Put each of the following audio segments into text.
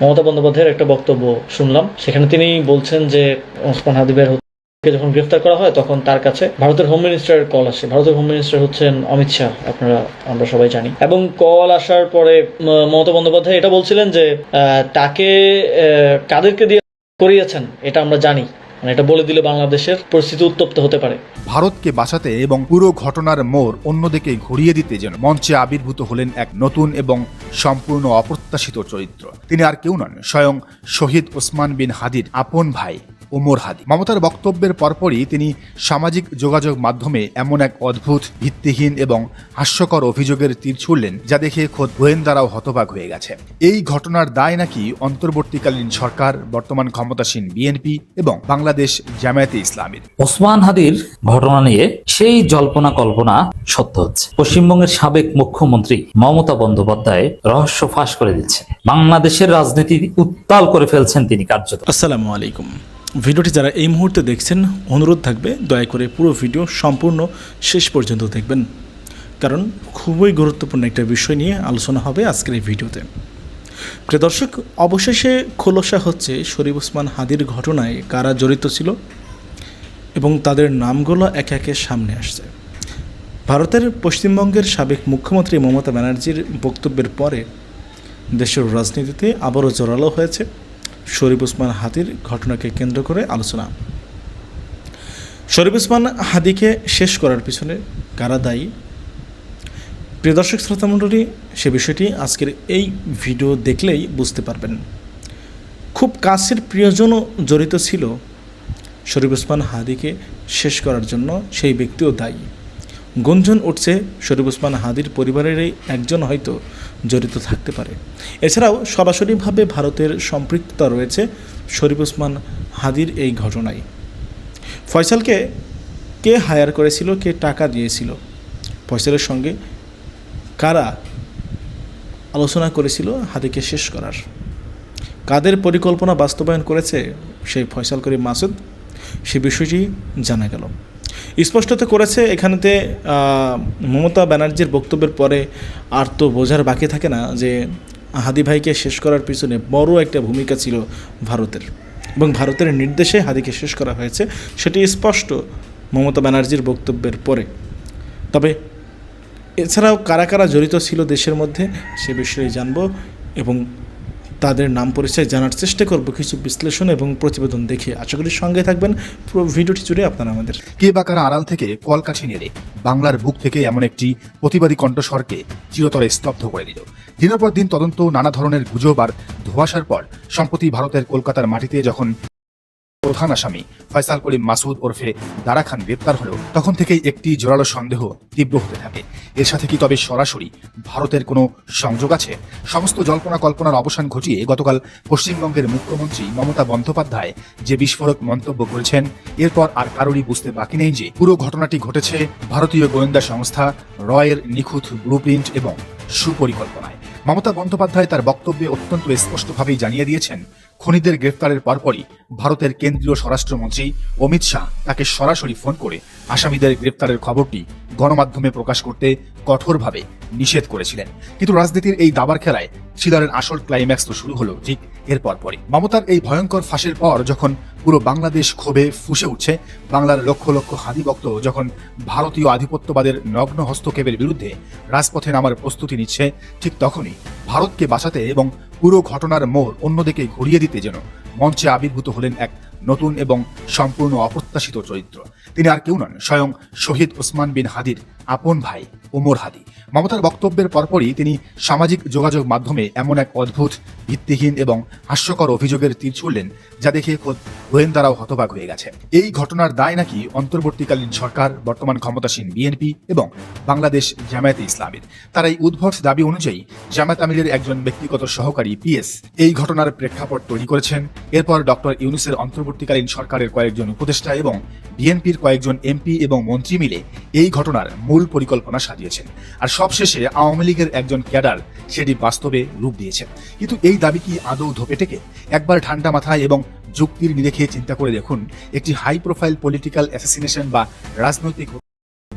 মমতা বন্দ্যোপাধ্যায়ের একটা বক্তব্য শুনলাম, সেখানে তিনি বলছেন যে ওসমান হাদিবের যখন গ্রেফতার করা হয় তখন তার কাছে ভারতের হোম মিনিস্টারের কল আসে। ভারতের হোম মিনিস্টার হচ্ছেন অমিত শাহ, আমরা সবাই জানি। এবং কল আসার পরে মমতা বন্দ্যোপাধ্যায় এটা বলছিলেন যে তাকে কাদেরকে দিয়ে করিয়েছেন এটা আমরা জানি, মানে এটা বলে দিলে বাংলাদেশের পরিস্থিতি উত্তপ্ত হতে পারে। ভারতকে বাঁচাতে এবং পুরো ঘটনার মোড় অন্যদিকে ঘুরিয়ে দিতে যেন মঞ্চে আবির্ভূত হলেন এক নতুন এবং সম্পূর্ণ অপ্রত্যাশিত চরিত্র। তিনি আর কেউ নন, স্বয়ং শহীদ ওসমান বিন হাদির আপন ভাই ওমর হাদি। মমতার বক্তব্যের পরপরই তিনি সামাজিক যোগাযোগ মাধ্যমে এমন এক অদ্ভুত, ভিত্তিহীন এবং হাস্যকর অভিযোগের তীর ছুড়লেন যা দেখে খোদ গোয়েন্দারাও হতবাক হয়ে গেছে। এই ঘটনার দায় নাকি অন্তর্বর্তীকালীন সরকার, বর্তমান ক্ষমতাসীন বিএনপি এবং বাংলাদেশ জামায়াতে ইসলামীর। ওসমান হাদির ঘটনা নিয়ে সেই জল্পনা কল্পনা সত্য হচ্ছে। পশ্চিমবঙ্গের সাবেক মুখ্যমন্ত্রী মমতা বন্দ্যোপাধ্যায় রহস্য ফাঁস করে দিচ্ছেন। বাংলাদেশের রাজনীতি উত্তাল করে ফেলছেন তিনি কার্যত। আসসালামু আলাইকুম। ভিডিওটি যারা এই মুহূর্তে দেখছেন, অনুরোধ থাকবে দয়া করে পুরো ভিডিও সম্পূর্ণ শেষ পর্যন্ত দেখবেন, কারণ খুবই গুরুত্বপূর্ণ একটা বিষয় নিয়ে আলোচনা হবে আজকের এই ভিডিওতে। প্রিয় দর্শক, অবশেষে খোলসা হচ্ছে শরীফ ওসমান হাদির ঘটনায় কারা জড়িত ছিল এবং তাদের নামগুলো একে একে সামনে আসছে। ভারতের পশ্চিমবঙ্গের সাবেক মুখ্যমন্ত্রী মমতা ব্যানার্জির বক্তব্যের পরে দেশের রাজনীতিতে আবারও জোরালো হয়েছে শরীফ ওসমান হাদির ঘটনাকে কেন্দ্র করে আলোচনা। শরীফ ওসমান হাদিকে শেষ করার পিছনে কারা দায়ী? প্রিয় দর্শক শ্রোতামণ্ডলী, সে বিষয়টি আজকের এই ভিডিও দেখলেই বুঝতে পারবেন। খুব কাছের প্রিয়জনও জড়িত ছিল শরীফ ওসমান হাদিকে শেষ করার জন্য, সেই ব্যক্তিও দায়ী। গুঞ্জন উঠছে শরীফ ওসমান হাদির পরিবারেরই একজন হয়তো জড়িত থাকতে পারে। এছাড়াও সরাসরিভাবে ভারতের সম্পৃক্ততা রয়েছে শরীফ ওসমান হাদির এই ঘটনায়। ফয়সালকে কে হায়ার করেছিল, কে টাকা দিয়েছিল, ফয়সালের সঙ্গে কারা আলোচনা করেছিল হাদিকে শেষ করার, কাদের পরিকল্পনা বাস্তবায়ন করেছে সেই ফয়সাল করিম মাসুদ, সে বিষয়টি জানা গেল। স্পষ্টত করেছে এখানেতে মমতা ব্যানার্জির বক্তব্যের পরে আর তো বোঝার বাকি থাকে না যে হাদি ভাইকে শেষ করার পিছনে বড় একটা ভূমিকা ছিল ভারতের, এবং ভারতের নির্দেশে হাদিকে শেষ করা হয়েছে, সেটি স্পষ্ট মমতা ব্যানার্জির বক্তব্যের পরে। তবে এছাড়াও কারা কারা জড়িত ছিল দেশের মধ্যে সে বিষয়ে জানব এবং তাদের নাম পরিচয় জানার চেষ্টা করব কিছু বিশ্লেষণ এবং প্রতিবেদন দেখে। আশা করি সঙ্গে থাকবেন পুরো ভিডিওটি জুড়ে আপনারা আমাদের। কে বা কারা আড়াল থেকে কলকাঠি নেড়ে বাংলার বুক থেকে এমন একটি প্রতিবাদী কণ্ঠস্বরকে চিরতরে স্তব্ধ করে দিল। দিনের পর দিন তদন্ত, নানা ধরনের গুজব আর ধোঁয়াশার পর সম্প্রতি ভারতের কলকাতার মাটিতে যখন প্রধান আসামি ফয়সাল করিম মাসুদ ওরফে দারা খান গ্রেপ্তার হলো, তখন থেকেই একটি জোরালো সন্দেহ তীব্র হতে থাকে। এর সাথে কি তবে সরাসরি ভারতের কোনো সংযোগ আছে? সমস্ত জল্পনা কল্পনার অবসান ঘটিয়ে গতকাল পশ্চিমবঙ্গের মুখ্যমন্ত্রী মমতা বন্দ্যোপাধ্যায় যে বিস্ফোরক মন্তব্য করেছেন, এরপর আর কারোরই বুঝতে বাকি নেই যে পুরো ঘটনাটি ঘটেছে ভারতীয় গোয়েন্দা সংস্থা রয়ের নিখুঁত ব্লুপ্রিন্ট এবং সুপরিকল্পনায়। মমতা বন্দ্যোপাধ্যায় তার বক্তব্যে অত্যন্ত স্পষ্টভাবেই জানিয়ে দিয়েছেন, খুনিদের গ্রেফতারের পরপরই ভারতের কেন্দ্রীয় স্বরাষ্ট্রমন্ত্রী অমিত শাহ তাকে সরাসরি ফোন করে আসামিদের গ্রেফতারের খবরটি গণমাধ্যমে প্রকাশ করতে কঠোরভাবে নিষেধ করেছিলেন। কিন্তু রাজনীতির এই দাবার খেলায় থ্রিলারের আসল ক্লাইম্যাক্স তো শুরু হলো ঠিক এর পরপরই। মমতার এই ভয়ঙ্কর ফাঁসের পর যখন পুরো বাংলাদেশ ক্ষোভে ফুঁসে উঠছে, বাংলার লক্ষ লক্ষ হাদি ভক্ত যখন ভারতীয় আধিপত্যবাদের নগ্ন হস্তক্ষেপের বিরুদ্ধে রাজপথে নামার প্রস্তুতি নিচ্ছে, ঠিক তখনই ভারতকে বাঁচাতে এবং পুরো ঘটনার মোড় অন্যদিকে ঘুরিয়ে দিতে যেন মঞ্চে আবির্ভূত হলেন এক নতুন এবং সম্পূর্ণ অপ্রত্যাশিত চরিত্র। তিনি আর কেউ নন, স্বয়ং শহীদ ওসমান বিন হাদির আপন ভাই ওমর হাদি। মমতার বক্তব্যের পরপরই তিনি সামাজিক যোগাযোগ মাধ্যমে এমন এক অদ্ভুত, ভিত্তিহীন এবং হাস্যকর অভিযোগের তীর ছুড়লেন যা দেখে খোদ গোয়েন্দারাও হতবাক হয়ে গেছে। এই ঘটনার দায় নাকি অন্তর্বর্তীকালীন সরকার, বর্তমান ক্ষমতাসীন বিএনপি এবং বাংলাদেশ জামায়াতে ইসলামীর। তার এই উদ্ভট দাবি অনুযায়ী জামায়াত আমিরের একজন ব্যক্তিগত সহকারী পিএস এই ঘটনার প্রেক্ষাপট তৈরি করেছেন। এরপর ডক্টর ইউনূসের অন্তর্বর্তীকালীন সরকারের কয়েকজন উপদেষ্টা এবং বিএনপির কয়েকজন এমপি এবং মন্ত্রী মিলে এই ঘটনার মূল পরিকল্পনা সাজিয়েছেন। আর সবশেষে আওয়ামী লীগের একজন ক্যাডার সেটি বাস্তবে রূপ দিয়েছেন। কিন্তু এই দাবি কি আদৌ ধোপে টেকে? একবার ঠান্ডা মাথায় এবং যুক্তির নিরিখে চিন্তা করে দেখুন, একটি হাই প্রোফাইল পলিটিক্যাল অ্যাসাসিনেশন বা রাজনৈতিক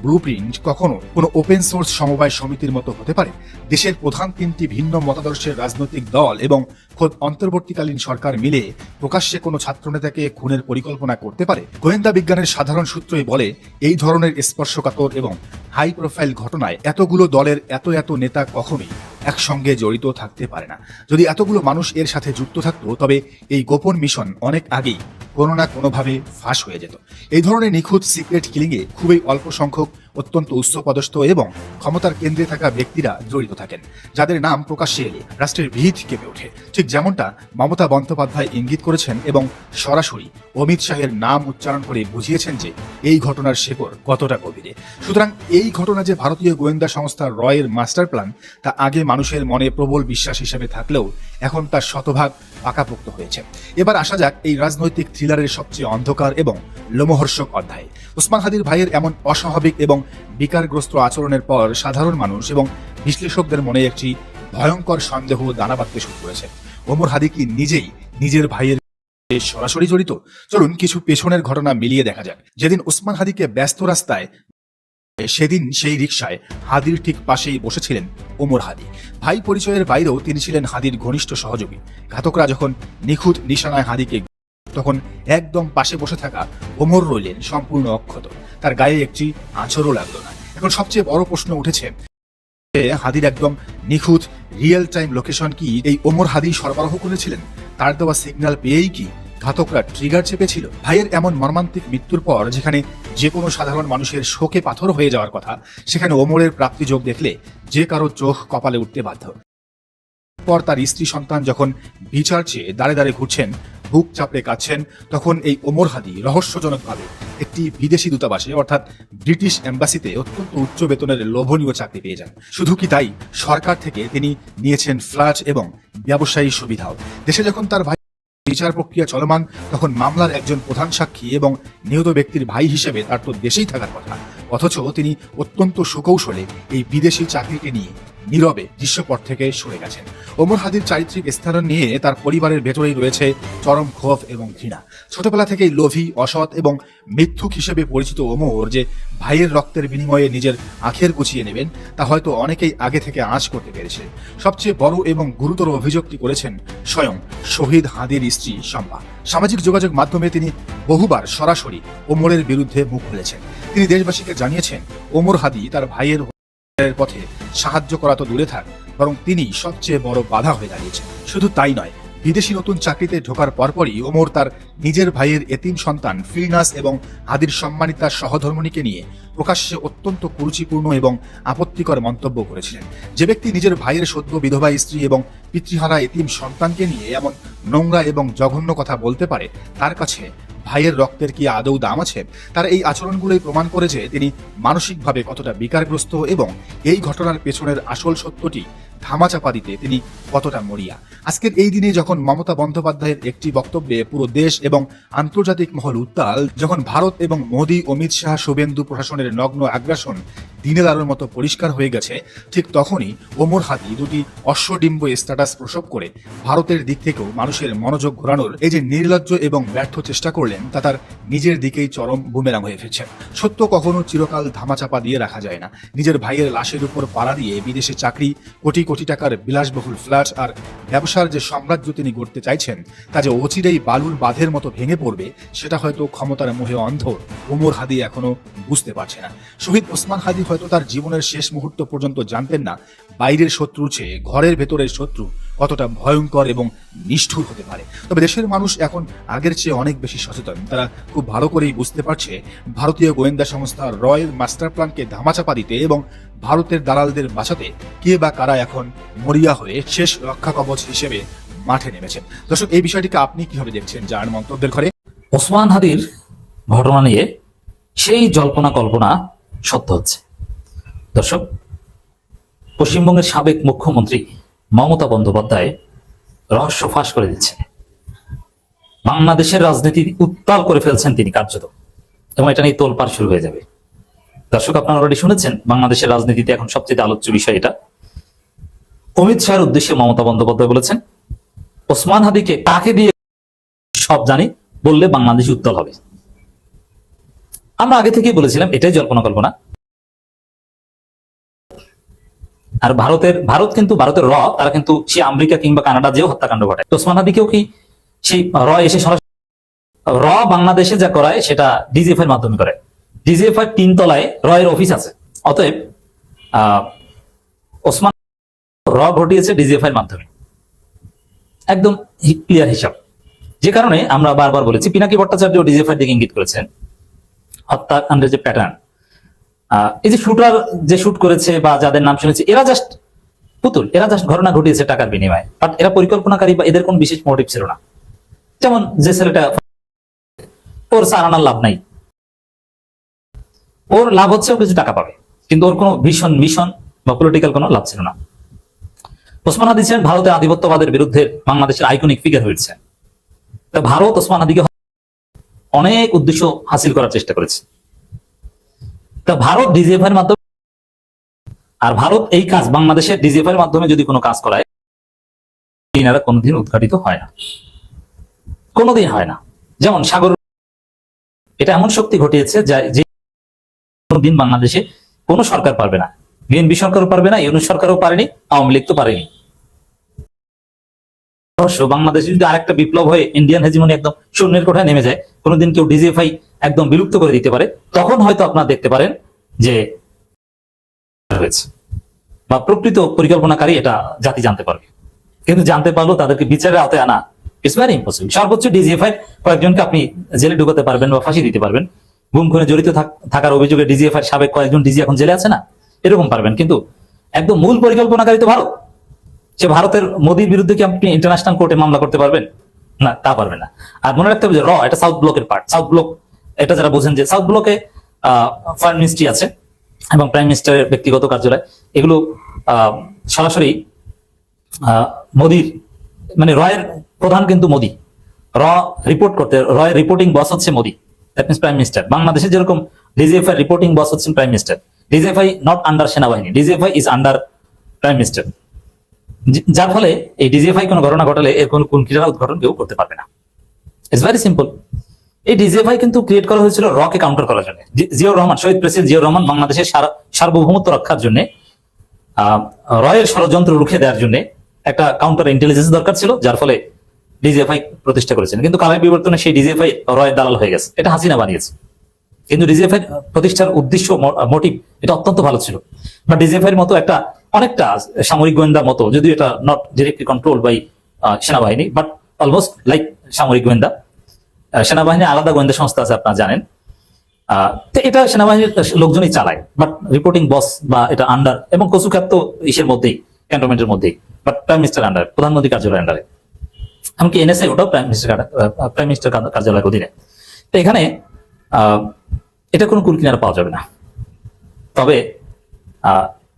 ব্লুপ্রিন্ট কখনো কোনো ওপেন সোর্স সমবায় সমিতির মতো হতে পারে? দেশের প্রধান তিনটি ভিন্ন মতাদর্শের রাজনৈতিক দল এবং খোদ অন্তর্বর্তীকালীন সরকার মিলে প্রকাশ্যে কোনো ছাত্রনেতাকে খুনের পরিকল্পনা করতে পারে? গোয়েন্দা বিজ্ঞানের সাধারণ সূত্রই বলে এই ধরনের স্পর্শকাতর এবং হাই প্রোফাইল ঘটনায় এতগুলো দলের এত নেতা কখনোই একসঙ্গে জড়িত থাকতে পারে না। যদি এতগুলো মানুষ এর সাথে যুক্ত থাকতো তবে এই গোপন মিশন অনেক আগেই কোনো না কোনোভাবে ফাঁস হয়ে যেত। এই ধরনের নিখুঁত সিক্রেট কিলিংয়ে খুবই অল্প সংখ্যক অত্যন্ত উচ্চপদস্থ এবং ক্ষমতার কেন্দ্রে থাকা ব্যক্তিরা জড়িত থাকেন, যাদের নাম প্রকাশ্যে এলে রাষ্ট্রের ভিত কেঁপে ওঠে। ঠিক যেমনটা মমতা বন্দ্যোপাধ্যায় ইঙ্গিত করেছেন এবং সরাসরি অমিত শাহের নাম উচ্চারণ করে বুঝিয়েছেন যে এই ঘটনার শেকড় কতটা গভীরে। সুতরাং এই ঘটনা যে ভারতীয় গোয়েন্দা সংস্থা রয়ের মাস্টার প্ল্যান তা আগে মানুষের মনে প্রবল বিশ্বাস হিসেবে থাকলেও এখন তার শতভাগ পাকাপোক্ত হয়েছে। এবার আসা যাক এই রাজনৈতিক থ্রিলারের সবচেয়ে অন্ধকার এবং লোমহর্ষক অধ্যায়। ওসমান হাদির ভাইয়ের এমন অস্বাভাবিক এবং বিকারগ্রস্ত আচরণের পর সাধারণ মানুষ এবং বিশ্লেষকদের মনে একটি ভয়ঙ্কর সন্দেহ দানা বাঁধতে শুরু করেছে। ওমর হাদি কি নিজেই নিজের ভাইয়ের সরাসরি জড়িত? চলুন কিছু পেছনের ঘটনা মিলিয়ে দেখা যাক। যেদিন ওসমান হাদিকে ব্যস্ত রাস্তায় সেদিন সেই রিকশায় হাদির ঠিক পাশেই বসেছিলেন ওমর হাদি। ভাই পরিচয়ের বাইরেও তিনি ছিলেন হাদির ঘনিষ্ঠ সহযোগী। ঘাতকরা যখন নিখুঁত নিশানায় হাদিকে তখন একদম পাশে বসে থাকা ওমর রইলেন সম্পূর্ণ অক্ষত, তার গায়ে একটি আঁচড়ও লাগলো না। এখন সবচেয়ে বড় প্রশ্ন উঠেছে, হাদির একদম নিখুঁত রিয়েল টাইম লোকেশন কি এই ওমর হাদি সরবরাহ করেছিলেন? তার দেওয়া সিগন্যাল পেয়েই কি ঘাতকরা ট্রিগার চেপেছিল? ভাইয়ের এমন মর্মান্তিক মৃত্যুর পর যেখানে যে কোনো সাধারণ মানুষের শোকে পাথর হয়ে যাওয়ার কথা, সেখানে ওমরের প্রাপ্তি যোগ দেখলে যে কারো চোখ কপালে উঠতে বাধ্য। পর তার স্ত্রী সন্তান যখন বিচার চেয়ে দাঁড়ে দাঁড়ে ঘুরছেন, বুক চাপড়ে কাঁদছেন, তখন এই ওমর হাদি রহস্যজনকভাবে একটি বিদেশি দূতাবাসে অর্থাৎ ব্রিটিশ এম্বাসিতে অত্যন্ত উচ্চ বেতনের লোভনীয় চাকরি পেয়ে যান। শুধু কি তাই, সরকার থেকে তিনি নিয়েছেন ফ্ল্যাট এবং ব্যবসায়ী সুবিধাও। দেশে যখন তার ভাই বিচার প্রক্রিয়া চলমান, তখন মামলার একজন প্রধান সাক্ষী এবং নিহত ব্যক্তির ভাই হিসেবে তার তো দেশেই থাকার কথা, অথচ তিনি অত্যন্ত সুকৌশলে এই বিদেশি চাকরিকে নিয়ে নীরবে দৃশ্যপট থেকে সরে গেছেন। ওমর হাদির চারিত্রিক স্থান নিয়ে তার পরিবারের ভেতরেই রয়েছে চরম ক্ষোভ এবং ঘৃণা। ছোটবেলা থেকেই লোভী, অসৎ এবং মিথ্যুক হিসেবে পরিচিত ওমর যে ভাইয়ের রক্তের বিনিময়ে নিজের আখের গুছিয়ে নেবেন তা হয়তো অনেকেই আগে থেকে আঁচ করতে পেরেছে। সবচেয়ে বড় এবং গুরুতর অভিযোগটি করেছেন স্বয়ং শহীদ হাদির স্ত্রী শম্পা। সামাজিক যোগাযোগ মাধ্যমে তিনি বহুবার সরাসরি ওমরের বিরুদ্ধে মুখ খুলেছেন। তিনি দেশবাসীকে জানিয়েছেন ওমর হাদি তার ভাইয়ের পথে সাহায্য করা তো দূরে থাক, বরং তিনি সবচেয়ে বড় বাধা হয়ে দাঁড়িয়েছেন। শুধু তাই নয়, বিদেশি নতুন চাকরিতে ঢোকার পরপরই ওমর তার নিজের ভাইয়ের এতিম সন্তান ফিরনাস এবং হাদির সম্মানিতা সহধর্মিণীকে নিয়ে প্রকাশ্যে অত্যন্ত কুরুচিপূর্ণ এবং আপত্তিকর মন্তব্য করেছিলেন। যে ব্যক্তি নিজের ভাইয়ের সদ্য বিধবা স্ত্রী এবং পিতৃহারা এতিম সন্তানকে নিয়ে এমন নোংরা এবং জঘন্য কথা বলতে পারে, তার কাছে ভাইয়ের রক্তের কি আদৌ দাম আছে? তার এই আচরণগুলোই প্রমাণ করে যে তিনি মানসিকভাবে কতটা বিকারগ্রস্ত এবং এই ঘটনার পেছনের আসল সত্যটি ধামাচাপা দিতে তিনি কতটা মরিয়া। আজকের এই দিনে যখন মমতা বন্দ্যোপাধ্যায়ের একটি বক্তব্যে পুরো দেশ এবং আন্তর্জাতিক মহল উত্তাল, যখন ভারত এবং মোদী, অমিত শাহ, শুভেন্দু প্রশাসনের নগ্ন আগ্রাসন দিনের আলোর মতো পরিষ্কার হয়ে গেছে, ঠিক তখনই ওমর হাদি দুটি অশ্বডিম্ব স্ট্যাটাস প্রসব করে ভারতের দিক থেকেও মানুষের মনোযোগ ঘোরানোর এই যে নির্লজ্জ এবং ব্যর্থ চেষ্টা করলেন, তা তার নিজের দিকেই চরম বুমেরাং হয়ে ফিরছে। সত্য কখনো চিরকাল ধামাচাপা দিয়ে রাখা যায় না। নিজের ভাইয়ের লাশের উপর পাড়া দিয়ে বিদেশে চাকরি, কোটি কোটি টাকার বিলাসবহুল ফ্ল্যাট আর ব্যবসার যে সাম্রাজ্য তিনি গড়তে চাইছেন, তা যে অচিরেই বালুর বাঁধের মতো ভেঙে পড়বে, সেটা হয়তো ক্ষমতার মোহে অন্ধ ওমর হাদি এখনো বুঝতে পারছে না। শহীদ ওসমান হাদি হয়তো তার জীবনের শেষ মুহূর্ত পর্যন্ত জানতেন না বাইরের শত্রুর চেয়ে ঘরের ভেতরের শত্রু কতটা ভয়ঙ্কর এবং নিষ্ঠুর হতে পারে। তবে দেশের মানুষ এখন আগের চেয়ে অনেক বেশি সচেতন। তারা খুব ভালো করেই বুঝতে পারছে ভারতীয় গোয়েন্দা সংস্থা রয়ের মাস্টার প্ল্যানকে ধামাচাপা দিতে এবং ভারতের দালালদের বাঁচাতে কে বা কারা এখন মরিয়া হয়ে শেষ রক্ষা কবচ হিসেবে মাঠে নেমেছে। দর্শক, এই বিষয়টিকে আপনি কিভাবে দেখছেন? যার মন্তব্যের ঘরে ওসমান হাদির ঘটনা নিয়ে সেই জল্পনা কল্পনা সত্য হচ্ছে। দর্শক, পশ্চিমবঙ্গের সাবেক মুখ্যমন্ত্রী মমতা বন্দ্যোপাধ্যায় রহস্য ফাঁস করে দিচ্ছেন। বাংলাদেশের রাজনীতি উত্তাল করে ফেলছেন তিনি কার্যত, এবং এটা নিয়ে তোলপাড় শুরু হয়ে যাবে। দর্শক, আপনারা অলরেডি শুনেছেন বাংলাদেশের রাজনীতিতে এখন সবচেয়ে আলোচ্য বিষয় এটা। অমিত শাহের উদ্দেশ্যে মমতা বন্দ্যোপাধ্যায় বলেছেন, ওসমান হাদিকে কাকে দিয়ে সব জানি বললে বাংলাদেশ উত্তাল হবে। আমরা আগে থেকেই বলেছিলাম এটাই জল্পনা কল্পনা। আর ভারতের তারা কিন্তু সে আমেরিকা কিংবা কানাডা যেও হত্যাকাণ্ড ঘটায়, তো ওসমান হাদিকেও কি সেই এসে সরাসরি বাংলাদেশে যা করায় সেটা ডিজিএফআই এর মাধ্যমে করে। ডিজিএফআই 3 তলায় এর অফিস আছে। অতএব ওসমান ঘটিয়েছে ডিজিএফআই এর মাধ্যমে, একদম ক্লিয়ার হিসাব। যে কারণে আমরা বারবার বলেছি, পিনাকি ভট্টাচার্য ডিজিএফআই দিকে ইঙ্গিত করেছেন হত্যাকাণ্ডের যে প্যাটার্ন, এই যে শুটার যে শুট করেছে বা যাদের নাম শুনেছি, এরা জাস্ট পুতুল, এরা জাস্ট ঘটনা ঘটিয়েছে টাকার বিনিময়ে, বাট এরা পরিকল্পনাকারী বা এদের কোন বিশেষ মোটিভ ছিল না। যেমন যে ছেলেটা, ওর সারানার লাভ নাই, ওর লাভ হচ্ছে ও কিছু টাকা পাবে, কিন্তু ওর কোনো ভীষণ মিশন বা পলিটিক্যাল কোনো লাভ ছিল না। ওসমান হাদি ছিলেন ভারতের আধিপত্যবাদের বিরুদ্ধে বাংলাদেশের আইকনিক ফিগার হয়েছে। ভারত ওসমান হাদিকে অনেক উদ্দেশ্য হাসিল করার চেষ্টা করেছে। তা ভারত ডিজিএফআই এর মাধ্যমে, আর ভারত এই কাজ বাংলাদেশের ডিজিএফআই এর মাধ্যমে যদি কোনো কাজ করায়, এনারা কোনোদিন উদ্ঘাটিত হয় না, কোনোদিন হয় না। যেমন সাগর, এটা এমন শক্তি ঘটিয়েছে যে কোনোদিন বাংলাদেশে কোনো সরকার পারবে না, বিএনপি সরকারও পারবে না, ইউনূস সরকারও পারেনি, আওয়ামী লীগ তো পারেনি। অবশ্য বাংলাদেশে যদি আরেকটা বিপ্লব হয়ে ইন্ডিয়ান হেজিমনি একদম শূন্যের কোঠায় নেমে যায়, কোনোদিন কেউ ডিজিএফআই একদম বিলুপ্ত করে দিতে পারে, তখন হয়তো আপনারা দেখতে পারেন যে হয়েছে বা প্রকৃত পরিকল্পনাকারী এটা জাতি জানতে পারবে। কিন্তু জানতে পারলেও তাদেরকে বিচারের আওতায় আনা ইটস ভেরি ইম্পসিবল। সর্বোচ্চ ডিজিএফআই কয়েকজনকে আপনি জেলে ঢুকাতে পারবেন বা ফাঁসি দিতে পারবেন। গুম খুনে জড়িত থাকার অভিযোগে ডিজিএফআই সাবেক কয়েকজন ডিজি এখন জেলে আছে না, এরকম পারবেন। কিন্তু একদম মূল পরিকল্পনাকারী তো ভারত। সে ভারতের মোদির বিরুদ্ধে কি আপনি ইন্টারন্যাশনাল কোর্টে মামলা করতে পারবেন? না, তা পারবেন না। আর মনে রাখতে হবে যে এটা সাউথ ব্লকের পার্ট। সাউথ ব্লক, এটা যারা বোঝেন যে সাউথ ব্লকে ফরেন মিনিস্ট্রি আছে এবং প্রাইম মিনিস্টারের ব্যক্তিগত কার্যালয়, এগুলো সরাসরি মোদির, মানে রয়ের প্রধান কিন্তু মোদি, রিপোর্ট করতে, রয়ের রিপোর্টিং বস হচ্ছে Modi, that means prime minister. বাংলাদেশে যেরকম ডিজিএফআই রিপোর্টিং বস হচ্ছেন prime minister, DGFI not under সেনাবাহিনী, DGFI is under prime minister. যার ফলে এই ডিজিএফআই কোনো ঘটনা ঘটালে এর কোনো কিনারা উদ্ঘাটন কেউ করতে পারবে না। It's very simple. এই ডিজিএফআই কিন্তু ক্রিয়েট করা হয়েছিল রকে কাউন্টার করার জন্য। জিয়াউর রহমান, শহীদ প্রেসিডেন্ট জিয়াউর রহমান বাংলাদেশের সার্বভৌমত্ব রক্ষার জন্য, রয়ের ষড়যন্ত্র রুখে দেওয়ার জন্য একটা কাউন্টার ইন্টেলিজেন্স দরকার ছিল, যার ফলে ডিজিএফআই প্রতিষ্ঠা করেছেন। কিন্তু কালের বিবর্তনে সেই ডিজিএফআই রয়ের দালাল হয়ে গেছে, এটা হাসিনা বানিয়েছে। কিন্তু ডিজিএফআই প্রতিষ্ঠার উদ্দেশ্য, মোটিভ, এটা অত্যন্ত ভালো ছিল। বা ডিজিএফআই এর মতো একটা, অনেকটা সামরিক গোয়েন্দার মতো, যদিও এটা নট ডিরেক্টলি কন্ট্রোল বাই সেনাবাহিনী, বাট অলমোস্ট লাইক সামরিক গোয়েন্দা। সেনাবাহিনীর আলাদা গোয়েন্দা সংস্থা আছে, আপনারা জানেন। তো এটা সেনাবাহিনীর লোকজনই চালায়, বাট রিপোর্টিং বস বা এটা আন্ডার, এবং কচুখাত তো ইসের মধ্যেই, ক্যান্টনমেন্টের মধ্যেই, বাট প্রাইম মিনিস্টার আন্ডার, প্রধানমন্ত্রী কার্যালয়ের আন্ডারে। এমনকি এনএসএ, ওটাও প্রাইম মিনিস্টার কার্যালয়ের অধীনে। তো এখানে এটা কোনো কুলকিনারা পাওয়া যাবে না। তবে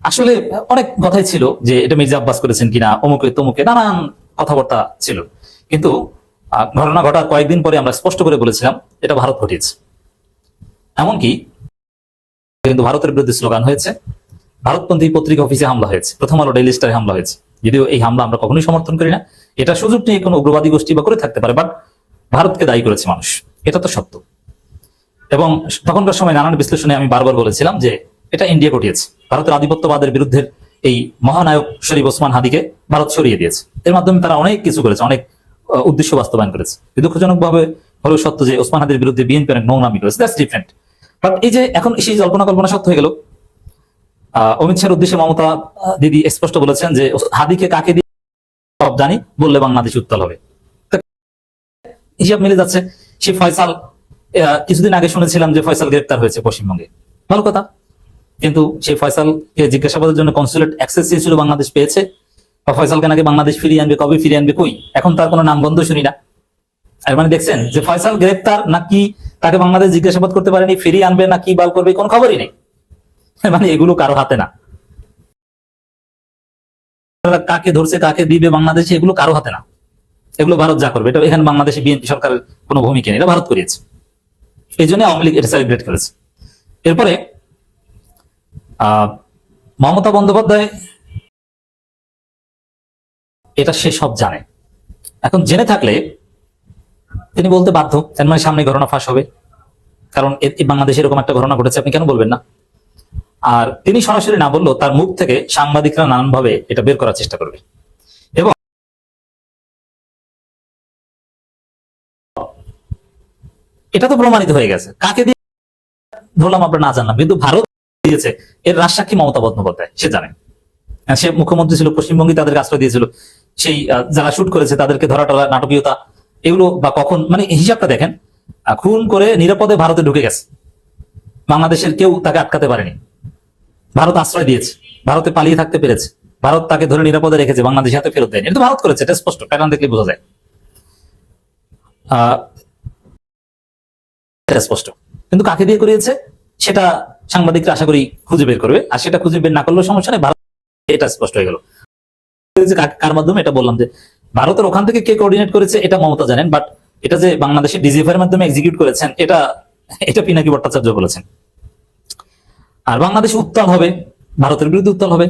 আসলে অনেক কথাই ছিল যে এটা মির্জা আব্বাস করেছেন কিনা, অমুকে তমুকে নানান কথাবার্তা ছিল। কিন্তু ঘটনা ঘটার কয়েকদিন পরে আমরা স্পষ্ট করে বলেছিলাম এটা ভারত ঘটিয়েছে। এমনকি কিন্তু ভারতের বিরুদ্ধে স্লোগান হয়েছে, ভারতপন্থী পত্রিকা অফিসে হামলা হয়েছে, প্রথম আলো ডেইলি স্টারে হামলা হয়েছে। যদিও এই হামলা আমরা কখনোই সমর্থন করি না, এটা সুযোগ নিয়ে কোনো উগ্রবাদী গোষ্ঠী বা করে থাকতে পারে, বাট ভারতকে দায়ী করেছে মানুষ, এটা তো সত্য। এবং তখনকার সময় নানান বিশ্লেষণে আমি বারবার বলেছিলাম যে এটা ইন্ডিয়া ঘটিয়েছে। ভারতের আধিপত্যবাদের বিরুদ্ধে এই মহানায়ক শরীফ ওসমান হাদিকে ভারত সরিয়ে দিয়েছে। এর মাধ্যমে তারা অনেক কিছু করেছে, অনেক উদ্দেশ্য বাস্তবায়ন করেছে। দুঃখজনক ভাবে হলেও সত্য যে ওসমান হাদির বিরুদ্ধে বিএনপি অনেক নোংরামি করেছে, দ্যাটস ডিফারেন্ট। বাট এই যে এখন সেই কল্পনা সত্য হয়ে গেল। অমিত শাহের উদ্দেশ্যে মমতা দিদি স্পষ্ট বলেছেন যে হাদিকে কাকে দিয়ে সব জানি বললে বাংলাদেশ উত্তাল হবে। হিসাব মিলে যাচ্ছে। সেই ফয়সাল, কিছুদিন আগে শুনেছিলাম যে ফয়সাল গ্রেপ্তার হয়েছে পশ্চিমবঙ্গে, ভালো কথা। কিন্তু সেই ফয়সালকে জিজ্ঞাসাবাদের জন্য কনসুলেট অ্যাক্সেস চেয়েছিল, বাংলাদেশ পেয়েছে। বা ফয়সালকে নাকি বাংলাদেশ ফিরিয়ে আনবে, কবে ফিরিয়ে আনবে, কই এখন তার কোনো নাম গন্ধ শুনি না। আর মানে দেখছেন যে ফয়সাল গ্রেপ্তার নাকি তাকে বাংলাদেশ জিজ্ঞাসাবাদ করতে পারেনি, ফিরিয়ে আনবে নাকি বাল করবে, কোন খবরই নেই। মানে এগুলো কারো হাতে না, কাকে ধরছে কাকে দিবে বাংলাদেশে, এগুলো কারো হাতে না। এগুলো ভারত যা করবে, এটা এখানে বাংলাদেশে বিএনপি সরকারের কোনো ভূমিকা নেই, এটা ভারত করিয়েছে। এই জন্য আওয়ামী লীগ এটা সেলিব্রেট করেছে। এরপরে মমতা বন্দ্যোপাধ্যায় এটা সে সব জানে। এখন জেনে থাকলে তিনি বলতে বাধ্য, তার মানে সামনে ঘটনা ফাঁস হবে, কারণ বাংলাদেশে এরকম একটা ঘটনা ঘটেছে, আপনি কেন বলবেন না? আর তিনি সরাসরি না বললেও তার মুখ থেকে সাংবাদিকরা নানানভাবে এটা বের করার চেষ্টা করবে। এবং এটা তো প্রমাণিত হয়ে গেছে, কাকে দিয়ে ধরলাম আমরা না জানলাম, কিন্তু ভারত দিয়েছে এর রাজসাক্ষী মমতা বন্দ্যোপাধ্যায়, সে জানে। সে মুখ্যমন্ত্রী ছিল, পশ্চিমবঙ্গে তাদেরকে আশ্রয় দিয়েছিল, সেই যারা শুট করেছে তাদেরকে ধরা টরা, নাটকীয়তা এগুলো বা কখন, মানে হিসাবটা দেখেন, খুন করে নিরাপদে ভারতে ঢুকে গেছে, বাংলাদেশের কেউ তাকে আটকাতে পারেনি, ভারত আশ্রয় দিয়েছে, ভারতে পালিয়ে থাকতে পেরেছে, ভারত তাকে ধরে নিরাপদে রেখেছে, বাংলাদেশে হাতে ফেরত দেয়নি। এটা তো ভারত করেছে, এটা স্পষ্ট, প্যাটার্ন দেখলে বোঝা যায়, এটা স্পষ্ট। কিন্তু কাকে দিয়ে করিয়েছে সেটা সাংবাদিকরা আশা করি খুঁজে বের করবে, আর সেটা খুঁজে বের না করলেও সমস্যা নেই, ভারত এটা স্পষ্ট হয়ে গেল। কার মাধ্যমে, এটা বললাম যে ভারতের ওখান থেকে কে কোঅর্ডিনেট করেছে এটা মমতা জানেন, বাট এটা যে বাংলাদেশের ডিজিএফআই এর মাধ্যমে এক্সিকিউট করেছেন এটা পিনাকি ভট্টাচার্য বলেছেন। আর বাংলাদেশ উত্তাল হবে, ভারতের বিরুদ্ধে উত্তাল হবে।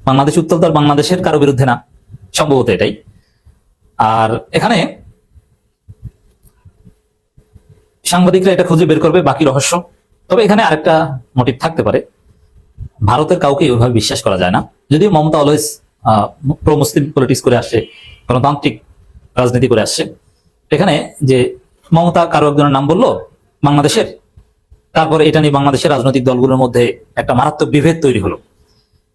বাংলাদেশ উত্তাল তো আর বাংলাদেশের কারো বিরুদ্ধে না, সম্ভবত এটাই। আর এখানে সাংবাদিকরা এটা খুঁজে বের করবে বাকি রহস্য। তবে এখানে আরেকটা মোটিভ থাকতে পারে, ভারতের কাউকে ওইভাবে বিশ্বাস করা যায় না, যদিও মমতা অলওয়েজ প্রো মুসলিম পলিটিক্স করে আসছে, গণতান্ত্রিক রাজনীতি করে আসছে। এখানে যে মমতা কারো একজনের নাম বললো বাংলাদেশের, তারপরে এটা নিয়ে বাংলাদেশের রাজনৈতিক দলগুলোর মধ্যে একটা মারাত্মক বিভেদ তৈরি হলো,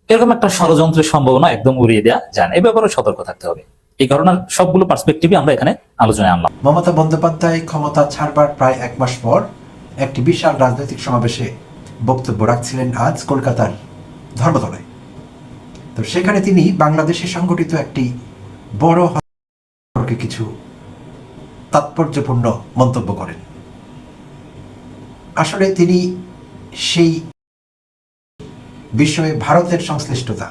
এরকম একটা ষড়যন্ত্রের সম্ভাবনা একদম উড়িয়ে দেওয়া যায় না, এই ব্যাপারে সতর্ক থাকতে হবে। এই ঘটনার সবগুলো পার্সপেক্টিভই আমরা এখানে আলোচনায় আনলাম। মমতা বন্দ্যোপাধ্যায় ক্ষমতা ছাড়বার প্রায় 1 মাস পর একটি বিশাল রাজনৈতিক সমাবেশে বক্তব্য রাখছিলেন আজ কলকাতার ধর্মতলায়। তো সেখানে তিনি বাংলাদেশে সংগঠিত একটি বড় হত্যাকে কিছু তাৎপর্যপূর্ণ মন্তব্য করেন। আসলে তিনি সেই বিষয়ে ভারতের সংশ্লিষ্টতা,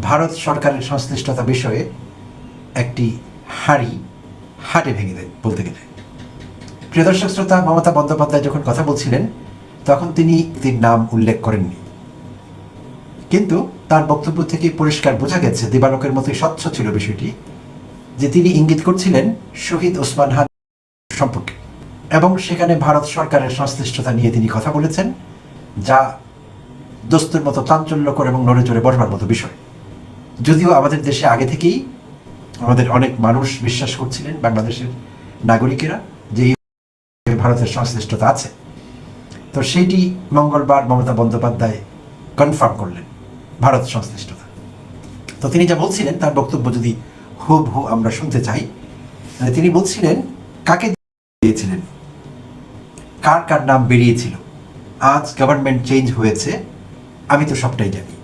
ভারত সরকারের সংশ্লিষ্টতা বিষয়ে একটি হাটে ভেঙে দেন বলতে গেলে। প্রিয় দর্শক শ্রোতা, মমতা বন্দ্যোপাধ্যায় যখন কথা বলছিলেন তখন তিনি তার নাম উল্লেখ করেননি, কিন্তু তার বক্তব্য থেকে পরিষ্কার বোঝা গেছে, দিবালোকের মতোই স্বচ্ছ ছিল বিষয়টি, যে তিনি ইঙ্গিত করছিলেন শহীদ ওসমান হাদি সম্পর্কে, এবং সেখানে ভারত সরকারের সংশ্লিষ্টতা নিয়ে তিনি কথা বলেছেন, যা দস্তুর মতো চাঞ্চল্যকর এবং নড়ে চড়ে বসবার মতো বিষয়। যদিও আমাদের দেশে আগে থেকেই আমাদের অনেক মানুষ বিশ্বাস করছিলেন, বাংলাদেশের নাগরিকেরা, যে ভারতের সংশ্লিষ্টতা আছে, তো সেইটি মঙ্গলবার মমতা বন্দ্যোপাধ্যায় কনফার্ম করলেন, ভারত সংশ্লিষ্টতা। তো তিনি যা বলছিলেন তার বক্তব্য যদি হুবহু আমরা শুনতে চাই, তিনি বলছিলেন কাকে দিয়েছিলেন, কার কার নাম বেরিয়েছিল, আজ গভর্নমেন্ট চেঞ্জ হয়েছে, আমি তো সবটাই জানি।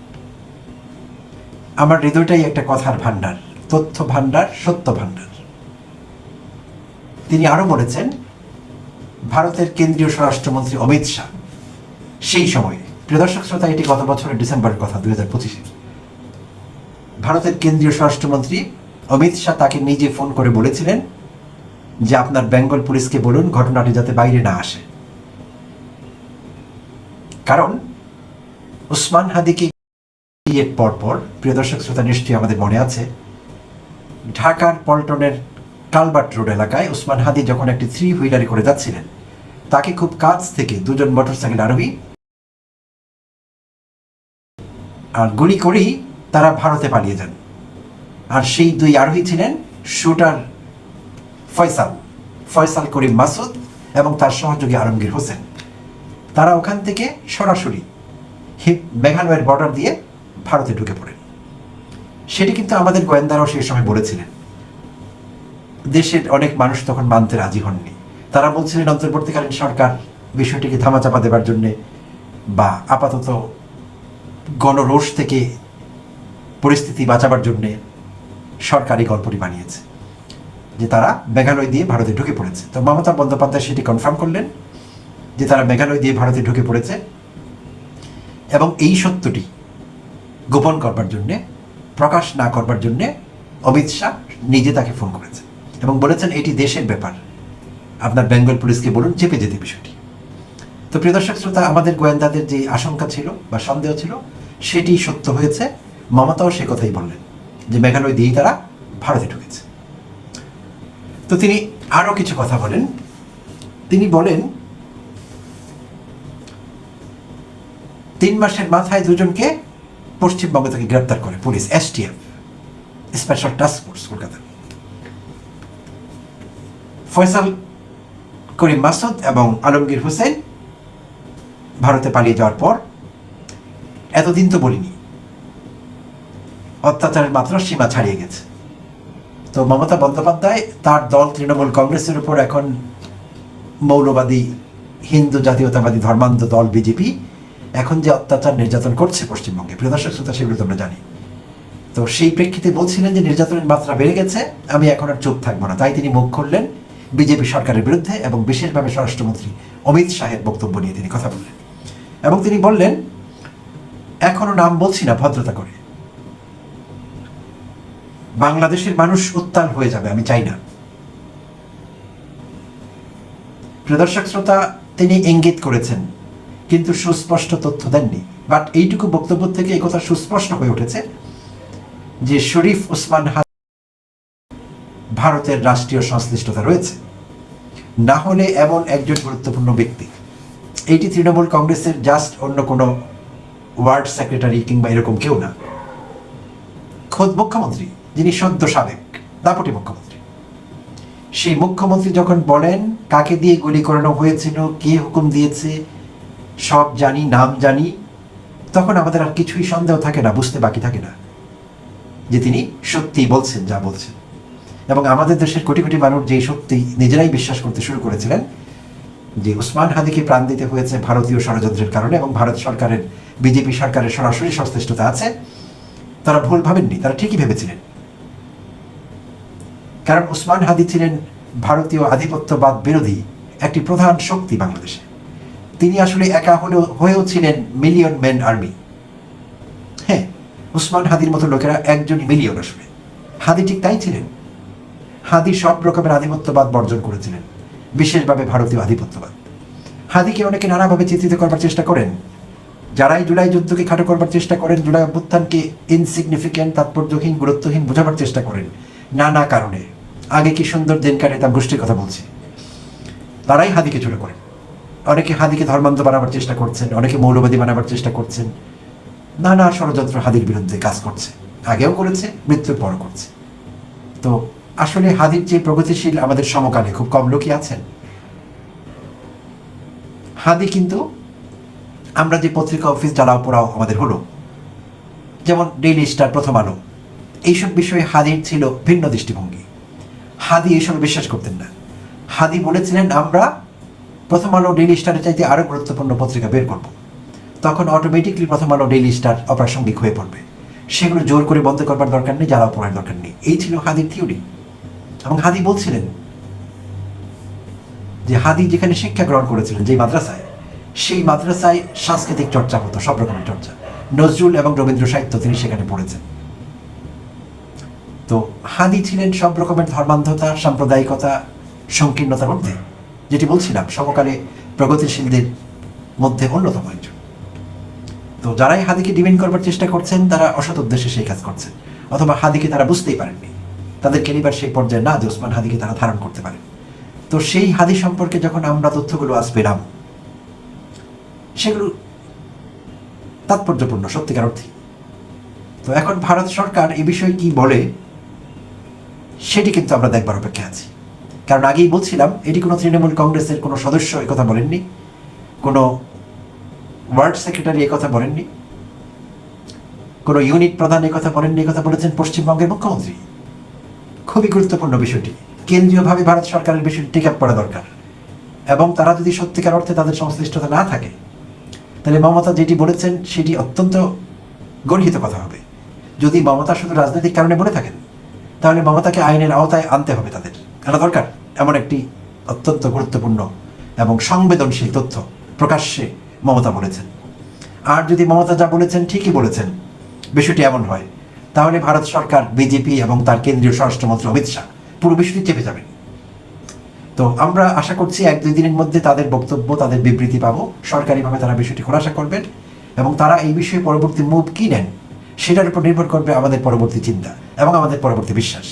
আমার হৃদয়টাই একটা কথার ভান্ডার, তথ্য ভান্ডার, সত্য ভান্ডার। তিনি আরো বলেছেন, ভারতের কেন্দ্রীয় স্বরাষ্ট্রমন্ত্রী অমিত শাহ সেই সময়ে, প্রিয় দর্শক শ্রোতা, এটি গত বছরের ডিসেম্বরের কথা, 2025-এ, ভারতের কেন্দ্রীয় স্বরাষ্ট্রমন্ত্রী অমিত শাহ তাকে নিজে ফোন করে বলেছিলেন যে আপনার বেঙ্গল পুলিশকে বলুন ঘটনাটি যাতে বাইরে না আসে, কারণ ওসমান হাদিকে পরপর, প্রিয় দর্শক শ্রোতা, নিশ্চয়ই আমাদের মনে আছে, ঢাকার পল্টনের কালবার্ট রোড এলাকায় ওসমান হাদি যখন একটি 3 হুইলারে করে যাচ্ছিলেন, তাকে খুব কাছ থেকে দুজন মোটরসাইকেল আরোহী আর গুলি করেই তারা ভারতে পালিয়ে যান। আর সেই 2 আরোহী ছিলেন শুটার ফয়সাল করিম মাসুদ এবং তার সহযোগী আলমগীর হোসেন। তারা ওখান থেকে সরাসরি মেঘালয়ের বর্ডার দিয়ে ভারতে ঢুকে পড়েন। সেটি কিন্তু আমাদের গোয়েন্দারাও সেই সময় বলেছিলেন। দেশের অনেক মানুষ তখন মানতে রাজি হননি। তারা বলছিলেন অন্তর্বর্তীকালীন সরকার বিষয়টিকে ধামাচাপা দেবার জন্যে বা আপাতত গণরোষ থেকে পরিস্থিতি বাঁচাবার জন্যে সরকারি গল্পটি বানিয়েছে, যে তারা মেঘালয় দিয়ে ভারতে ঢুকে পড়েছে। তো মমতা বন্দ্যোপাধ্যায় সেটি কনফার্ম করলেন যে তারা মেঘালয় দিয়ে ভারতে ঢুকে পড়েছে, এবং এই সত্যটি গোপন করবার জন্যে, প্রকাশ না করবার জন্যে অমিত শাহ নিজে তাকে ফোন করেছে এবং বলেছেন এটি দেশের ব্যাপার, আপনার বেঙ্গল পুলিশকে বলুন চেপে যেতে বিষয়টি। তো প্রিয় দর্শক শ্রোতা, আমাদের গোয়েন্দাদের যে আশঙ্কা ছিল বা সন্দেহ ছিল সেটি সত্য হয়েছে। মমতাও সে কথাই বললেন যে মেঘালয় দিয়েই তারা ভারতে ঢুকেছে। তো তিনি আরও কিছু কথা বলেন। তিনি বলেন 3 মাসের মাথায় দুজনকে পশ্চিমবঙ্গ থেকে গ্রেপ্তার করে police, STF, special task force Kolkata. Faisal Karim Masud এবং আলমগীর হোসেন ভারতে পালিয়ে যাওয়ার পর এতদিন তো বলিনি, অত্যাচারের মাত্রা সীমা ছাড়িয়ে গেছে। তো মমতা বন্দ্যোপাধ্যায় তার দল তৃণমূল কংগ্রেসের উপর এখন মৌলবাদী হিন্দু জাতীয়তাবাদী ধর্মান্ধ দল বিজেপি এখন যে অত্যাচার নির্যাতন করছে পশ্চিমবঙ্গে, প্রিয় দর্শক শ্রোতা, সেগুলো তো আমরা জানি। তো সেই প্রেক্ষিতে বলছিলেন যে নির্যাতনের মাত্রা বেড়ে গেছে, আমি এখন আর চুপ থাকবো না। তাই তিনি মুখ খুললেন বিজেপি সরকারের বিরুদ্ধে এবং বিশেষভাবে স্বরাষ্ট্রমন্ত্রী অমিত শাহের বক্তব্য নিয়ে তিনি কথা বললেন। এবং তিনি বললেন, এখনো নাম বলছি না ভদ্রতা করে, বাংলাদেশের মানুষ উত্তাল হয়ে যাবে, আমি চাই না। প্রিয় দর্শক শ্রোতা, তিনি ইঙ্গিত করেছেন কিন্তু সুস্পষ্ট তথ্য দেননি। বাট এইটুকু বক্তব্য থেকে এই কথা সুস্পষ্ট হয়ে উঠেছে যে শরীফ ওসমান হাদি ভারতের রাষ্ট্রীয় সংশ্লিষ্টতা রয়েছে, না হলে এমন একজন গুরুত্বপূর্ণ ব্যক্তি। এইটি তৃণমূল কংগ্রেসের জাস্ট অন্য কোনো ওয়ার্ড সেক্রেটারি কিংবা এরকম কেউ না, খোদ মুখ্যমন্ত্রী, যিনি সদ্য সাবেক দাপটি মুখ্যমন্ত্রী। সেই মুখ্যমন্ত্রী যখন বলেন কাকে দিয়ে গুলি করানো হয়েছিল, কে হুকুম দিয়েছে, সব জানি, নাম জানি, তখন আমাদের আর কিছুই সন্দেহ থাকে না, বুঝতে বাকি থাকে না যে তিনি সত্যি বলছেন যা বলছেন। এবং আমাদের দেশের কোটি কোটি মানুষ যেই সত্যি নিজেরাই বিশ্বাস করতে শুরু করেছিলেন যে ওসমান হাদিকে প্রাণ দিতে হয়েছে ভারতীয় ষড়যন্ত্রের কারণে এবং ভারত সরকারের, বিজেপি সরকারের সরাসরি সংশ্লিষ্টতা আছে, তারা ভুল ভাবেননি, তারা ঠিকই ভেবেছিলেন। কারণ ওসমান হাদি ছিলেন ভারতীয় আধিপত্যবাদ বিরোধী একটি প্রধান শক্তি বাংলাদেশে। তিনি আসলে একা হয়েও ছিলেন মিলিয়ন ম্যান আর্মি। হ্যাঁ, ওসমান হাদির মতো লোকেরা একজনই মিলিয়ন। আসলে হাদি ঠিক তাই ছিলেন। হাদি সব রকমের আধিপত্যবাদ বর্জন করেছিলেন, বিশেষভাবে ভারতীয় আধিপত্যবাদ। হাদিকে অনেকে নানাভাবে চিত্রিত করবার চেষ্টা করেন। যারাই জুলাই যুদ্ধকে খাটো করবার চেষ্টা করেন, জুলাই অভ্যুত্থানকে ইনসিগনিফিকেন্ট, তাৎপর্যহীন, গুরুত্বহীন বোঝাবার চেষ্টা করেন নানা কারণে। আগে কি সুন্দর দিন কাটে তার গোষ্ঠীর কথা বলছি, তারাই হাদিকে ছোট করেন। অনেকে হাদিকে ধর্মান্ধ বানাবার চেষ্টা করছেন, অনেকে মৌলবাদী বানাবার চেষ্টা করছেন, নানা ষড়যন্ত্র হাদির বিরুদ্ধে কাজ করছে, আগেও করেছে, মৃত্যুর পরও করছে। তো আসলে হাদির যে প্রগতিশীল আমাদের সমকালে খুব কম লোকই আছেন। হাদি কিন্তু আমরা যে পত্রিকা অফিস জ্বালাও পোড়াও আমাদের হলো, যেমন ডেইলি স্টার, প্রথম আলো, এইসব বিষয়ে হাদির ছিল ভিন্ন দৃষ্টিভঙ্গি। হাদি এইসবে বিশ্বাস করতেন না। হাদি বলেছিলেন, আমরা প্রথম আলো, ডেইলি স্টারের চাইতে আরও গুরুত্বপূর্ণ পত্রিকা বের করব। তখন অটোমেটিকলি প্রথম আলো, ডেইলি স্টার অপ্রাসঙ্গিক হয়ে পড়বে। সেগুলো জোর করে বন্ধ করবার দরকার নেই, জ্বালাও পোড়ার দরকার নেই। এই ছিল হাদির থিওরি। এবং হাদি বলছিলেন যে হাদি যেখানে শিক্ষা গ্রহণ করেছিলেন, যেই মাদ্রাসায়, সেই মাদ্রাসায় সাংস্কৃতিক চর্চা হতো, সব রকমের চর্চা। নজরুল এবং রবীন্দ্র সাহিত্য তিনি সেখানে পড়েছেন। তো হাদি ছিলেন সব রকমের ধর্মান্ধতা, সাম্প্রদায়িকতা, সংকীর্ণতার মধ্যে, যেটি বলছিলাম সমকালে প্রগতিশীলদের মধ্যে অন্যতম একজন। তো যারাই হাদিকে ডিমেন্ড করবার চেষ্টা করছেন, তারা অসৎ উদ্দেশ্যে সেই কাজ করছেন, অথবা হাদিকে তারা বুঝতেই পারেননি, তাদের কেনিবার সেই পর্যায়ে না যে ওসমান হাদিকে তারা ধারণ করতে পারেন। তো সেই হাদি সম্পর্কে যখন আমরা তথ্যগুলো আজ পেলাম, সেগুলো তাৎপর্যপূর্ণ সত্যিকার অর্থে। তো এখন ভারত সরকার এই বিষয়ে কি বলে সেটি কিন্তু আমরা দেখবার অপেক্ষা আছি। কারণ আগেই বলছিলাম, এটি কোনো তৃণমূল কংগ্রেসের কোনো সদস্য একথা বলেননি, কোনো ওয়ার্ড সেক্রেটারি একথা বলেননি, কোনো ইউনিট প্রধান একথা বলেননি, একথা বলেছেন পশ্চিমবঙ্গের মুখ্যমন্ত্রী। খুবই গুরুত্বপূর্ণ বিষয়টি, কেন্দ্রীয়ভাবে ভারত সরকারের বিষয়টি টেক আপ করা দরকার। এবং তারা যদি সত্যিকার অর্থে তাদের সংশ্লিষ্টতা না থাকে, তাহলে মমতা যেটি বলেছেন সেটি অত্যন্ত গর্হিত কথা হবে। যদি মমতা শুধু রাজনৈতিক কারণে বলে থাকেন, তাহলে মমতাকে আইনের আওতায় আনতে হবে, তাদের আনা দরকার। এমন একটি অত্যন্ত গুরুত্বপূর্ণ এবং সংবেদনশীল তথ্য প্রকাশ্যে মমতা বলেছেন। আর যদি মমতা যা বলেছেন ঠিকই বলেছেন, বিষয়টি এমন হয়, তাহলে ভারত সরকার, বিজেপি এবং তার কেন্দ্রীয় স্বরাষ্ট্রমন্ত্রী অমিত শাহ পুরো বিষয়টি চেপে যাবেন। তো আমরা আশা করছি 1-2 দিনের মধ্যে তাদের বক্তব্য, তাদের বিবৃতি পাবো। সরকারিভাবে তারা বিষয়টি খোলাসা করবেন এবং তারা এই বিষয়ে পরবর্তী মুভ কী নেন সেটার উপর নির্ভর করবে আমাদের পরবর্তী চিন্তা এবং আমাদের পরবর্তী বিশ্বাস।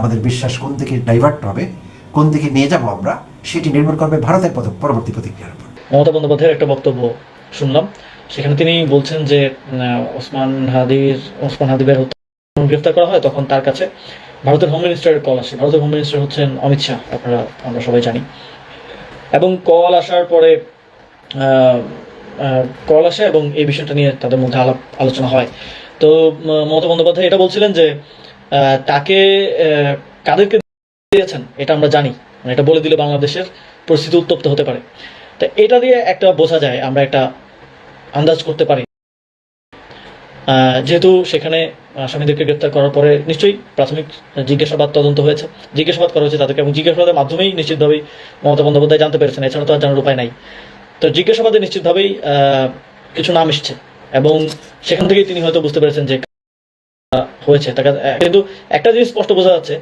আমাদের বিশ্বাস কোন দিকে ডাইভার্ট হবে, কোন দিকে নিয়ে যাব আমরা, সেটি নির্ভর করবে ভারতের পরবর্তী প্রতিক্রিয়ার উপর। মমতা বন্দ্যোপাধ্যায়ের একটা বক্তব্য শুনলাম, সেখানে তিনি বলছেন যে ওসমান হাদিবের হত্যা যখন গ্রেফতার করা হয় তখন তার কাছে ভারতের হোম মিনিস্টারের কল আসে। ভারতের হোম মিনিস্টার হচ্ছেন অমিত শাহ, আমরা সবাই জানি। এবং কল আসার পরে কল আসে এবং এই বিষয়টা নিয়ে তাদের মধ্যে আলোচনা হয়। তো মমতা বন্দ্যোপাধ্যায় এটা বলছিলেন যে তাকে কাদেরকে দিয়েছেন এটা আমরা জানি, মানে এটা বলে দিলে বাংলাদেশের পরিস্থিতি উত্তপ্ত হতে পারে। তো এটা দিয়ে একটা বোঝা যায়, আমরা একটা আন্দাজ করতে পারি, যেহেতু সেখানে আসামিদেরকে গ্রেপ্তার করার পরে নিশ্চয়ই প্রাথমিক জিজ্ঞাসাবাদ তদন্ত হয়েছে, জিজ্ঞাসাবাদ করা হয়েছে তাদেরকে, এবং জিজ্ঞাসাবাদের মাধ্যমেই নিশ্চিতভাবেই মমতা বন্দ্যোপাধ্যায় জানতে পেরেছেন, এছাড়া তো আর জানার উপায় নাই। তো জিজ্ঞাসাবাদে নিশ্চিতভাবেই কিছু নাম এসছে এবং সেখান থেকেই তিনি হয়তো বুঝতে পেরেছেন যে হয়েছে তাকে। কিন্তু একটা জিনিস স্পষ্ট বোঝা যাচ্ছে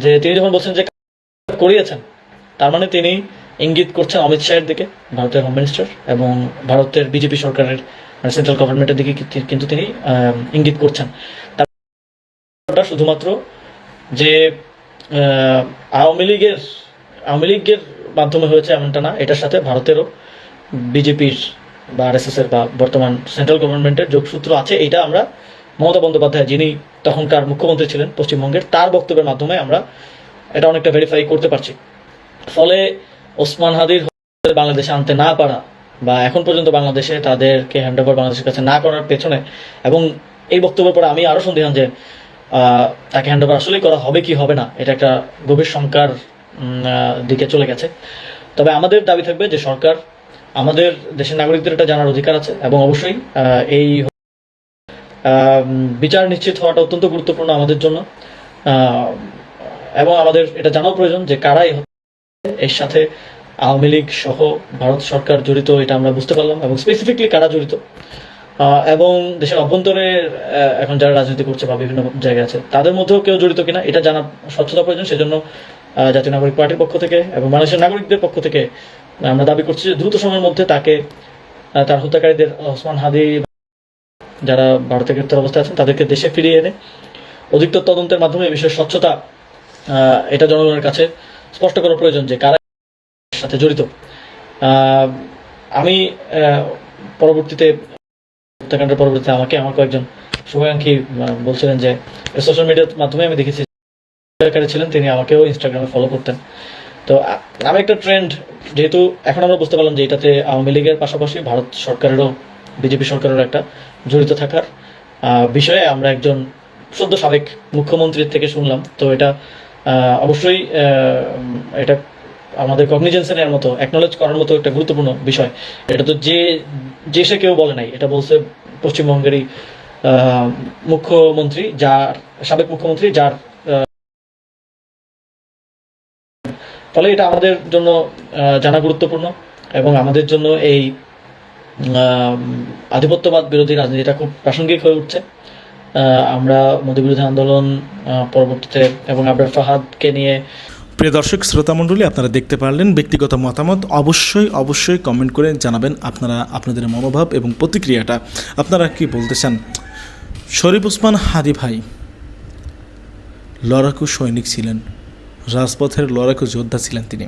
যে তিনি যখন বলছেন যে করিয়েছেন, তার মানে তিনি ইঙ্গিত করছেন অমিত শাহের দিকে, ভারতের হোম মিনিস্টার, এবং ভারতের বিজেপি সরকারের মানে সেন্ট্রাল গভর্নমেন্টের দিকে কিন্তু তিনি ইঙ্গিত করছেন। তারটা শুধুমাত্র যে আওয়ামী লীগের মাধ্যমে হয়েছে এমনটা না, এটার সাথে ভারতেরও বিজেপির বা আরএসএস এর বা বর্তমান সেন্ট্রাল গভর্নমেন্টের যোগসূত্র আছে। এইটা আমরা মমতা বন্দ্যোপাধ্যায়, যিনি তখনকার মুখ্যমন্ত্রী ছিলেন পশ্চিমবঙ্গের, তার বক্তব্যের মাধ্যমে আমরা এটা অনেকটা ভেরিফাই করতে পারছি। ফলে ওসমান হাদির বাংলাদেশে আনতে না পারা বা এখন পর্যন্ত বাংলাদেশে তাদেরকে হ্যান্ডওভার বাংলাদেশের কাছে না করার পেছনে, এবং এই বক্তব্যের পরে আমি আরও সন্দিহান যে তাকে হ্যান্ডওভার আসলেই করা হবে কি হবে না, এটা একটা গভীর শঙ্কার দিকে চলে গেছে। তবে আমাদের দাবি থাকবে যে সরকার, আমাদের দেশের নাগরিকদের এটা জানার অধিকার আছে, এবং অবশ্যই এই বিচার নিশ্চিত হওয়াটা অত্যন্ত গুরুত্বপূর্ণ আমাদের জন্য, এবং আমাদের এটা জানাও প্রয়োজন যে কারাই এর সাথে আওয়ামী লীগ সহ ভারত সরকার জড়িত, এটা আমরা বুঝতে পারলাম, এবং স্পেসিফিকলি কারা জড়িত, এবং দেশের অভ্যন্তরে এখন যারা রাজনীতি করছে বা বিভিন্ন জায়গায় আছে তাদের মধ্যেও কেউ জড়িত কিনা এটা জানা স্বচ্ছতা প্রয়োজন। সেজন্য জাতীয় নাগরিক পার্টির পক্ষ থেকে এবং বাংলাদেশের নাগরিকদের পক্ষ থেকে আমরা দাবি করছি যে দ্রুত সময়ের মধ্যে তাকে, তার হত্যাকারীদের ওসমান হাদি যারা ভারতে গ্রেপ্তার অবস্থায় আছেন তাদেরকে দেশে ফিরিয়ে এনে অধিকতর তদন্তের মাধ্যমে এই বিষয়ের স্বচ্ছতা এটা জনগণের কাছে স্পষ্ট করা প্রয়োজন যে কারা সাথে জড়িত। আমি পরবর্তীতে হত্যাকাণ্ডের পরবর্তীতে আমার কয়েকজন শুভাকাঙ্ক্ষী বলছিলেন যে সোশ্যাল মিডিয়ার মাধ্যমে আমি দেখেছি ছিলেন, তিনি আমাকেও ইনস্টাগ্রামে ফলো করতেন। তো আমি একটা ট্রেন্ড, যেহেতু এখন আমরা বুঝতে পারলাম যে এটাতে আওয়ামী লীগের পাশাপাশি ভারত সরকারেরও, বিজেপি সরকারেরও একটা জড়িত থাকার বিষয়ে আমরা একজন সদ্য সাবেক মুখ্যমন্ত্রীর থেকে শুনলাম। তো এটা অবশ্যই এটা আমাদের কগনিজেন্সে নেওয়ার মতো, অ্যাকনোলেজ করার মতো একটা গুরুত্বপূর্ণ বিষয়। এটা তো যে সে কেউ বলে নাই, এটা বলছে পশ্চিমবঙ্গেরই মুখ্যমন্ত্রী, সাবেক মুখ্যমন্ত্রী, যার ফলে এটা আমাদের জন্য জানা গুরুত্বপূর্ণ, এবং আমাদের জন্য এই আধিপত্যবাদ বিরোধী রাজনীতিটা খুব প্রাসঙ্গিক হয়ে উঠছে। আমরা মোদী বিরোধী আন্দোলন পরবর্তীতে এবং আবরার ফাহাদকে নিয়ে। প্রিয় দর্শক শ্রোতামণ্ডলী, আপনারা দেখতে পারলেন ব্যক্তিগত মতামত অবশ্যই কমেন্ট করে জানাবেন আপনাদের মনোভাব এবং প্রতিক্রিয়াটা, আপনারা কি বলতে চান। শরীফ ওসমান হাদি ভাই লড়াকু সৈনিক ছিলেন, রাজপথের লড়াকু যোদ্ধা ছিলেন তিনি।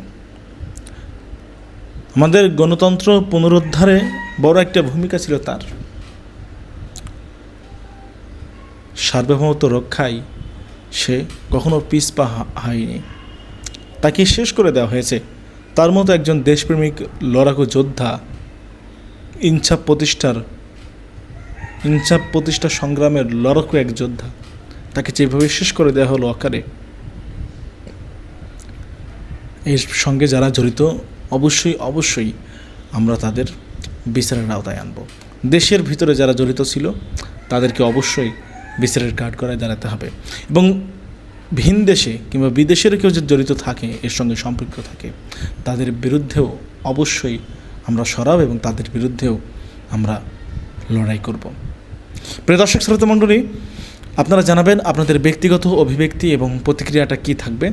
আমাদের গণতন্ত্র পুনরুদ্ধারে বড় একটা ভূমিকা ছিল তার। সার্বভৌমত্ব রক্ষায় সে কখনো পিছপা হয়নি, তাকে শেষ করে দেওয়া হয়েছে। তার মতো একজন দেশপ্রেমিক লড়াকু যোদ্ধা, ইনসাফ প্রতিষ্ঠা সংগ্রামের লড়াকু এক যোদ্ধা, তাকে যেভাবে শেষ করে দেওয়া হলো অকারে, এর সঙ্গে যারা জড়িত অবশ্যই আমরা তাদের বিচারের আওতায় আনব। দেশের ভিতরে যারা জড়িত ছিল তাদেরকে অবশ্যই বিচারের কাঠগড়ায় দাঁড়াতে হবে, এবং ভিন দেশে কিংবা বিদেশের কেউ যে জড়িত থাকে, এর সঙ্গে সম্পৃক্ত থাকে, তাদের বিরুদ্ধেও অবশ্যই আমরা সরব এবং তাদের বিরুদ্ধেও আমরা লড়াই করব। প্রিয় দর্শক শ্রোতা মণ্ডলী, আপনারা জানাবেন আপনাদের ব্যক্তিগত অভিব্যক্তি এবং প্রতিক্রিয়াটা কী থাকবে।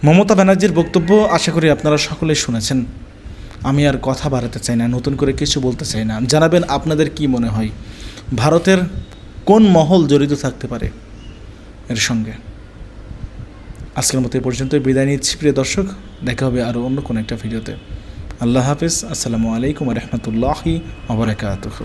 মমতা ব্যানার্জির বক্তব্য আশা করি আপনারা সকলেই শুনেছেন। আমি আর কথা বাড়াতে চাই না, নতুন করে কিছু বলতে চাই না। জানাবেন আপনাদের কি মনে হয়, ভারতের কোন মহল জড়িত থাকতে পারে এর সঙ্গে। আজকের মতো এই পর্যন্তই বিদায় নিচ্ছি প্রিয় দর্শক, দেখা হবে আরও অন্য কোনো একটা ভিডিওতে। আল্লাহ হাফিজ। আসসালামু আলাইকুম রহমতুল্লাহি ওয়া বারাকাতুহু।